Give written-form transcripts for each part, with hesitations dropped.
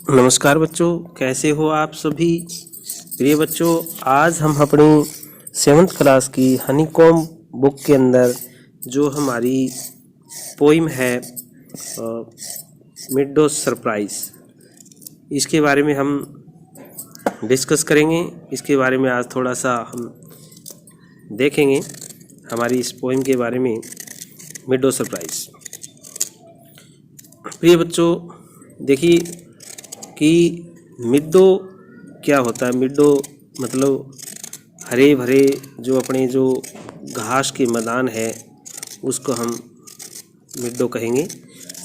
नमस्कार बच्चों, कैसे हो आप सभी। प्रिय बच्चों, आज हम अपनी 7th क्लास की हनीकॉम बुक के अंदर जो हमारी पोइम है मिड-डे सरप्राइज, इसके बारे में हम डिस्कस करेंगे। इसके बारे में आज थोड़ा सा हम देखेंगे हमारी इस पोइम के बारे में, मिड-डे सरप्राइज। प्रिय बच्चों, देखिए कि मिड-डे क्या होता है। मिड-डे मतलब हरे भरे जो अपने जो घास के मैदान है उसको हम मिड-डे कहेंगे।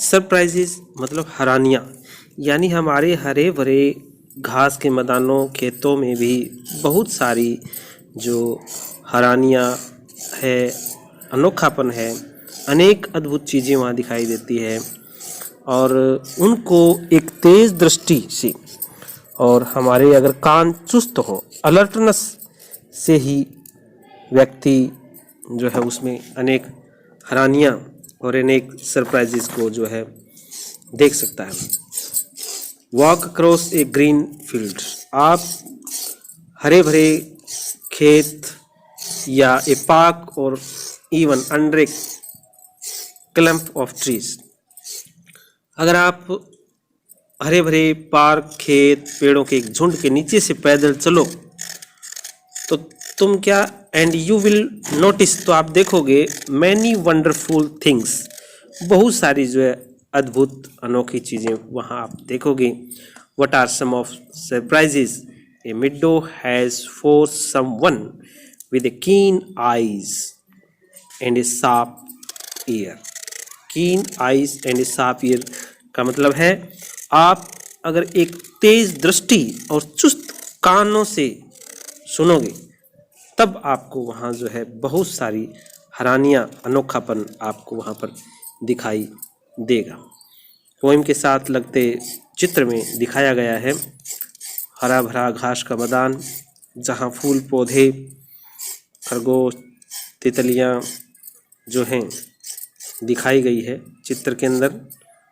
सरप्राइजेस मतलब हैरानियाँ, यानी हमारे हरे भरे घास के मैदानों खेतों में भी बहुत सारी जो हैरानियाँ है, अनोखापन है, अनेक अद्भुत चीज़ें वहाँ दिखाई देती है और उनको एक तेज़ दृष्टि से और हमारे अगर कान चुस्त हो, अलर्टनेस से ही व्यक्ति जो है उसमें अनेक हैरानियाँ और अनेक सरप्राइजेस को जो है देख सकता है। वॉक अक्रॉस ए ग्रीन फील्ड, आप हरे भरे खेत या ए पार्क और even under A clump of trees, अगर आप हरे भरे पार्क, खेत, पेड़ों के एक झुंड के नीचे से पैदल चलो तो तुम क्या एंड यू विल नोटिस, तो आप देखोगे मैनी वंडरफुल थिंग्स, बहुत सारी जो है अद्भुत अनोखी चीज़ें वहाँ आप देखोगे। What are some of surprises a midday has for someone with a keen eyes and a sharp ear. Keen eyes and sharp ear का मतलब है आप अगर एक तेज दृष्टि और चुस्त कानों से सुनोगे तब आपको वहाँ जो है बहुत सारी हैरानियाँ, अनोखापन आपको वहाँ पर दिखाई देगा। पोइम के साथ लगते चित्र में दिखाया गया है हरा भरा घास का मैदान, जहाँ फूल पौधे, खरगोश, तितलियाँ जो हैं दिखाई गई है। चित्र के अंदर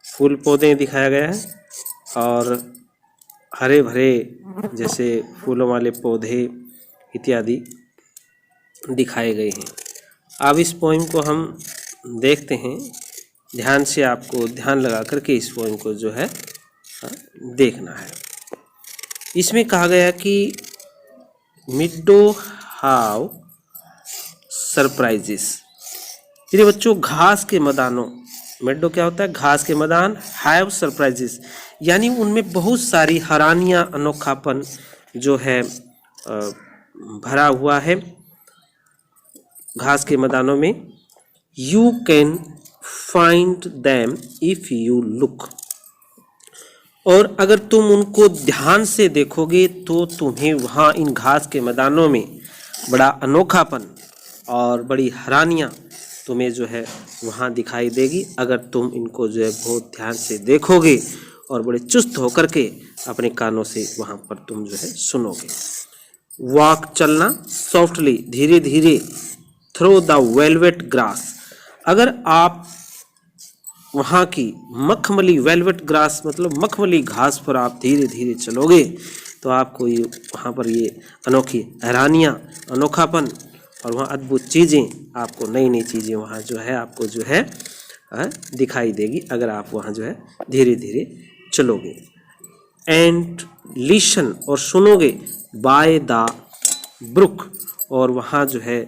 फूल पौधे दिखाया गया है और हरे भरे जैसे फूलों वाले पौधे इत्यादि दिखाए गए हैं। अब इस पोइम को हम देखते हैं ध्यान से, आपको ध्यान लगा करके इस पोइम को जो है देखना है। इसमें कहा गया कि मिड-डे हैव सरप्राइजेस। ये बच्चों घास के मैदानों, मिड-डे क्या होता है, घास के मैदान, हैव सरप्राइजेस यानी उनमें बहुत सारी हैरानियाँ, अनोखापन जो है भरा हुआ है घास के मैदानों में। You can find them if you look, और अगर तुम उनको ध्यान से देखोगे तो तुम्हें वहाँ इन घास के मैदानों में बड़ा अनोखापन और बड़ी हैरानियाँ तुम्हें जो है वहाँ दिखाई देगी, अगर तुम इनको जो है बहुत ध्यान से देखोगे और बड़े चुस्त होकर के अपने कानों से वहाँ पर तुम जो है सुनोगे। वॉक चलना, सॉफ्टली धीरे धीरे, थ्रू द वेलवेट ग्रास, अगर आप वहाँ की मखमली, वेलवेट ग्रास मतलब मखमली घास पर आप धीरे धीरे चलोगे तो आपको ये वहाँ पर ये अनोखी हैरानियाँ, अनोखापन और वहाँ अद्भुत चीज़ें, आपको नई नई चीज़ें वहाँ जो है आपको जो है दिखाई देगी अगर आप वहाँ जो है धीरे धीरे चलोगे। एंड लिसन, और सुनोगे, बाय द ब्रुक, और वहाँ जो है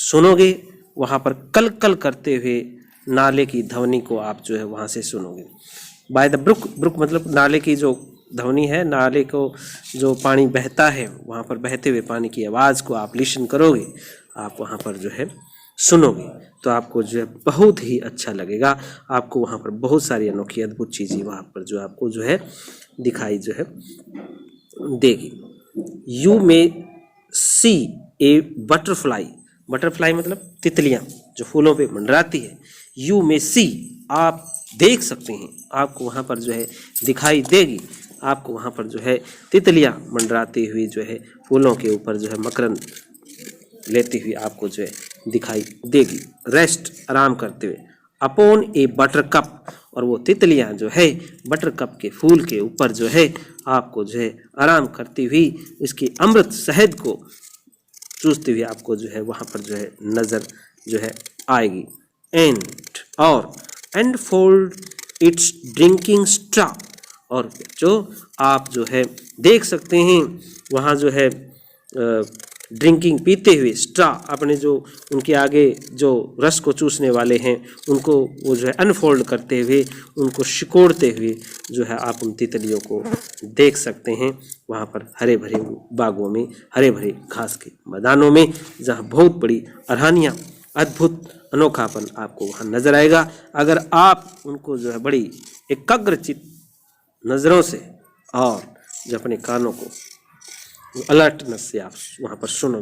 सुनोगे, वहाँ पर कल कल करते हुए नाले की ध्वनि को आप जो है वहाँ से सुनोगे। बाय द ब्रुक, ब्रुक मतलब नाले की जो ध्वनि है, नाले को जो पानी बहता है वहाँ पर बहते हुए पानी की आवाज़ को आप लिसन करोगे, आप वहाँ पर जो है सुनोगे तो आपको जो है बहुत ही अच्छा लगेगा। आपको वहाँ पर बहुत सारी अनोखी अद्भुत चीज़ें वहाँ पर जो आपको जो है दिखाई जो है देगी। You may see a butterfly, butterfly मतलब तितलियाँ जो फूलों पे मंडराती है। यू मे सी, आप देख सकते हैं, आपको वहाँ पर जो है दिखाई देगी, आपको वहाँ पर जो है तितलियाँ मंडराती हुई जो है फूलों के ऊपर जो है मकरंद लेती हुई आपको जो है दिखाई देगी। रेस्ट, आराम करते हुए। अपॉन ए बटर कप, और वो तितलियां जो है बटरकप के फूल के ऊपर जो है आपको जो है आराम करती हुई इसकी अमृत शहद को चूसती हुई आपको जो है वहाँ पर जो है नज़र जो है आएगी। एंड और and fold it's drinking straw, और जो आप जो है देख सकते हैं वहाँ जो है ड्रिंकिंग पीते हुए स्ट्रा अपने जो उनके आगे जो रस को चूसने वाले हैं उनको वो जो है अनफोल्ड करते हुए उनको सिकोड़ते हुए जो है आप उन तितलियों को देख सकते हैं वहाँ पर हरे भरे बागों में, हरे भरे घास के मैदानों में, जहाँ बहुत बड़ी अरहानियाँ, अद्भुत अनोखापन आपको वहाँ नजर आएगा अगर आप उनको जो है बड़ी एकाग्रचित नज़रों से और जो अपने कानों को अलर्टनेस से आप वहाँ पर सुनो।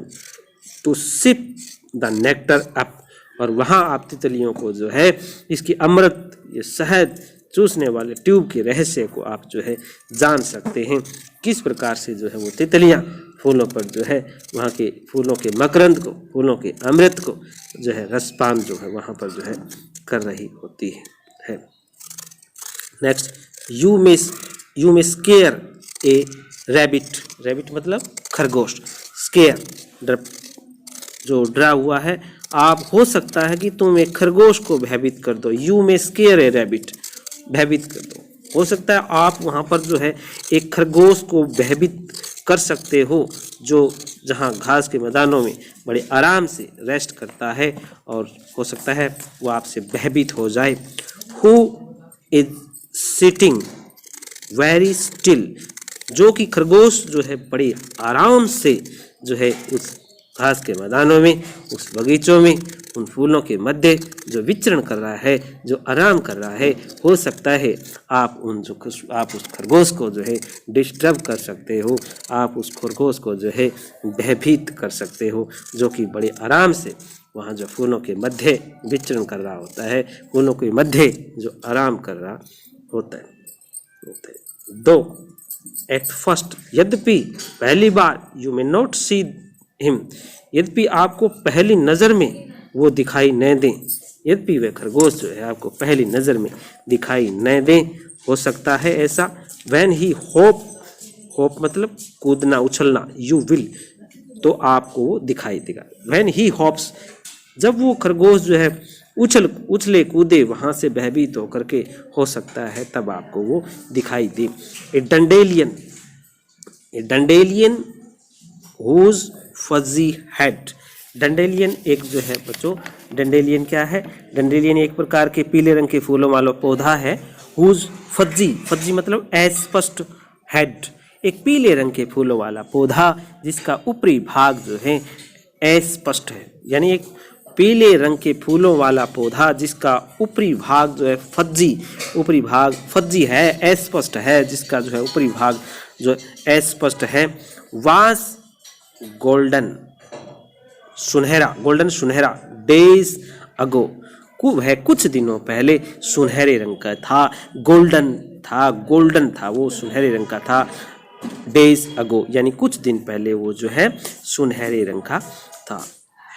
To sip the nectar up, और वहाँ आप तितलियों को जो है इसकी अमृत ये शहद चूसने वाले ट्यूब के रहस्य को आप जो है जान सकते हैं, किस प्रकार से जो है वो तितलियाँ फूलों पर जो है वहाँ के फूलों के मकरंद को, फूलों के अमृत को जो है रसपान जो है वहाँ पर जो है कर रही होती है। Next, you may square A rabbit, rabbit मतलब खरगोश, स्केयर जो डरा हुआ है, आप हो सकता है कि तुम एक खरगोश को भयभीत कर दो। You may square A rabbit, भयभीत कर दो। हो सकता है आप वहाँ पर जो है एक खरगोश को भयभीत कर सकते हो जो जहाँ घास के मैदानों में बड़े आराम से रेस्ट करता है और हो सकता है वो आपसे भयभीत हो जाए। Who is sitting very still, जो कि खरगोश जो है बड़े आराम से जो है उस घास के मैदानों में, उस बगीचों में, उन फूलों के मध्य जो विचरण कर रहा है, जो आराम कर रहा है। हो सकता है आप उस खरगोश को जो है डिस्टर्ब कर सकते हो, आप उस खरगोश को जो है भयभीत कर सकते हो, जो कि बड़े आराम से वहाँ जो फूलों के मध्य विचरण कर रहा होता है, फूलों के मध्य जो आराम कर रहा होता है। दो एट फर्स्ट, यद्यपि पहली बार, you may not see him, यद्यपि आपको पहली नज़र में वो दिखाई न दें, यद्यपि वह खरगोश जो है आपको पहली नज़र में दिखाई न दें, हो सकता है ऐसा। व्हेन ही होप, होप मतलब कूदना, उछलना, यू विल, तो आपको वो दिखाई देगा। व्हेन ही होप्स, जब वो खरगोश जो है उछले कूदे वहाँ से भयभीत होकर के, हो सकता है तब आपको वो दिखाई दे। A dandelion whose fuzzy head, dandelion एक जो है बच्चों, डंडेलियन क्या है? डंडेलियन एक प्रकार के पीले रंग के फूलों वाला पौधा है। हुज फजी, फजी मतलब अस्पष्ट, हेड एक पीले रंग के फूलों वाला पौधा जिसका ऊपरी भाग जो है अस्पष्ट है, यानी एक पीले रंग के फूलों वाला पौधा जिसका ऊपरी भाग जो है फज्जी, ऊपरी भाग फज्जी है, अस्पष्ट है, जिसका जो है ऊपरी भाग जो अस्पष्ट है। वास गोल्डन, सुनहरा, गोल्डन सुनहरा, डेज अगो, वह कुछ दिनों पहले सुनहरे रंग का था, गोल्डन था, वो सुनहरे रंग का था। डेज अगो यानी कुछ दिन पहले वो जो है सुनहरे रंग का था।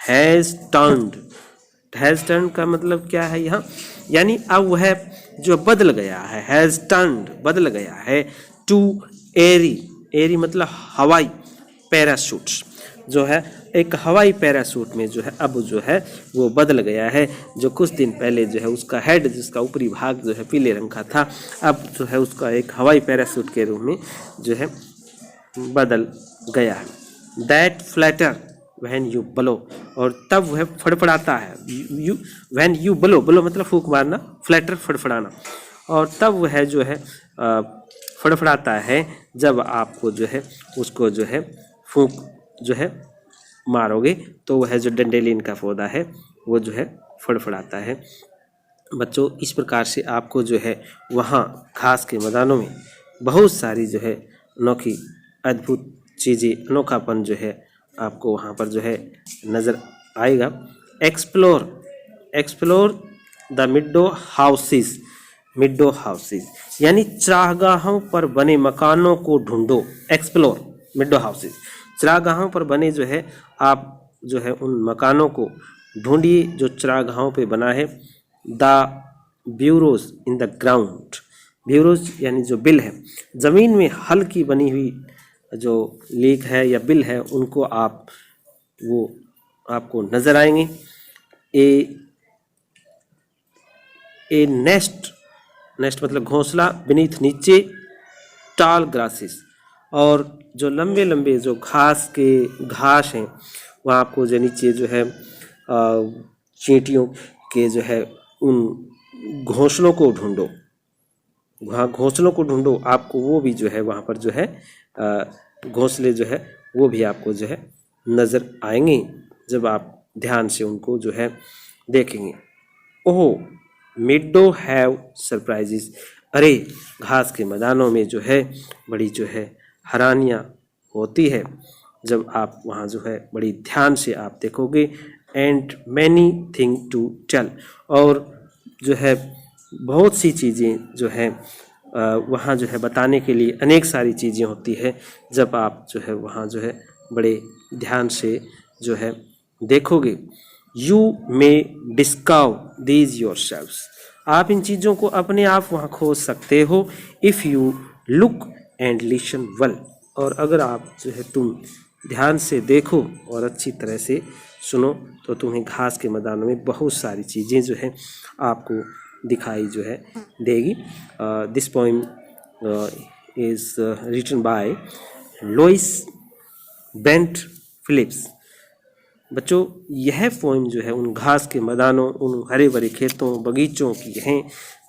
हैज़ टर्न्ड का मतलब क्या है यहाँ? यानी अब वह जो बदल गया है, हैज़ टर्न्ड बदल गया है, टू एरी, एरी मतलब हवाई, पैराशूट्स जो है एक हवाई पैराशूट में जो है अब जो है वो बदल गया है। जो कुछ दिन पहले जो है उसका हेड, जिसका ऊपरी भाग जो है पीले रंग का था, अब जो है उसका एक हवाई पैराशूट के रूप में जो है बदल गया है। That flatter when you blow, और तब वह फड़फड़ाता है। व्हेन यू ब्लो, ब्लो मतलब फूंक मारना, फ्लैटर फड़फड़ाना, और तब वह जो है फड़फड़ाता है जब आपको जो है उसको जो है फूंक जो है मारोगे तो वह जो डंडेलियन का पौधा है वो जो है फड़फड़ाता है। बच्चों इस प्रकार से आपको जो है वहाँ घास के मैदानों में बहुत सारी जो है अनोखी अद्भुत चीज़ें, अनोखापन जो है आपको वहाँ पर जो है नज़र आएगा। एक्सप्लोर द मिडो हाउसेस यानी चारागाहों पर बने मकानों को ढूंढो। एक्सप्लोर मिडो हाउसेस, चारागाहों पर बने जो है आप जो है उन मकानों को ढूंढिए जो चारागाहों पे बना है। The bureaus in the ground. Bureaus यानी जो बिल है, ज़मीन में हल की बनी हुई जो लेख है या बिल है, उनको वो आपको नज़र आएंगे। ए नेस्ट, नेस्ट मतलब घोंसला, बीनीथ नीचे, टाल ग्रासेस, और जो लंबे लंबे जो घास हैं वहाँ आपको जो नीचे जो है चींटियों के जो है उन घोंसलों को ढूंढो, वहाँ घोंसलों को ढूंढो, आपको वो भी जो है वहाँ पर जो है घोंसले जो है वो भी आपको जो है नज़र आएंगे जब आप ध्यान से उनको जो है देखेंगे। ओह मिडो हैव सरप्राइजेस, अरे घास के मैदानों में जो है बड़ी जो है हैरानियाँ होती है जब आप वहाँ जो है बड़ी ध्यान से आप देखोगे। And many thing to tell, और जो है बहुत सी चीज़ें जो है वहाँ जो है बताने के लिए अनेक सारी चीज़ें होती है जब आप जो है वहाँ जो है बड़े ध्यान से जो है देखोगे। You may discover these yourselves, आप इन चीज़ों को अपने आप वहाँ खोज सकते हो। If you look and listen well, और अगर आप जो है तुम ध्यान से देखो और अच्छी तरह से सुनो तो तुम्हें घास के मैदानों में बहुत सारी चीज़ें जो है आपको दिखाई जो है देगी। This poem is written by Louis Bent Phillips. बच्चों यह पोइम जो है उन घास के मैदानों, उन हरे भरे खेतों बगीचों की हैं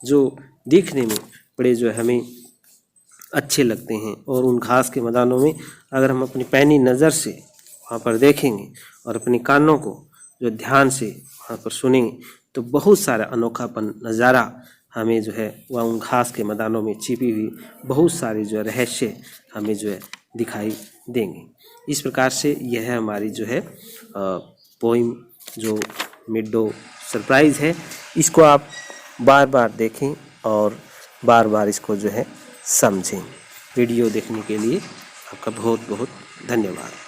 जो देखने में बड़े जो है हमें अच्छे लगते हैं, और उन घास के मैदानों में अगर हम अपनी पैनी नज़र से वहाँ पर देखेंगे और अपने कानों को जो ध्यान से वहाँ पर सुनेंगे तो बहुत सारा अनोखापन नज़ारा हमें जो है वह उन घास के मैदानों में छिपी हुई बहुत सारी जो है रहस्य हमें जो है दिखाई देंगे। इस प्रकार से यह हमारी जो है पोइम जो मिडो सरप्राइज़ है, इसको आप बार बार देखें और बार बार इसको जो है समझें। वीडियो देखने के लिए आपका बहुत बहुत धन्यवाद।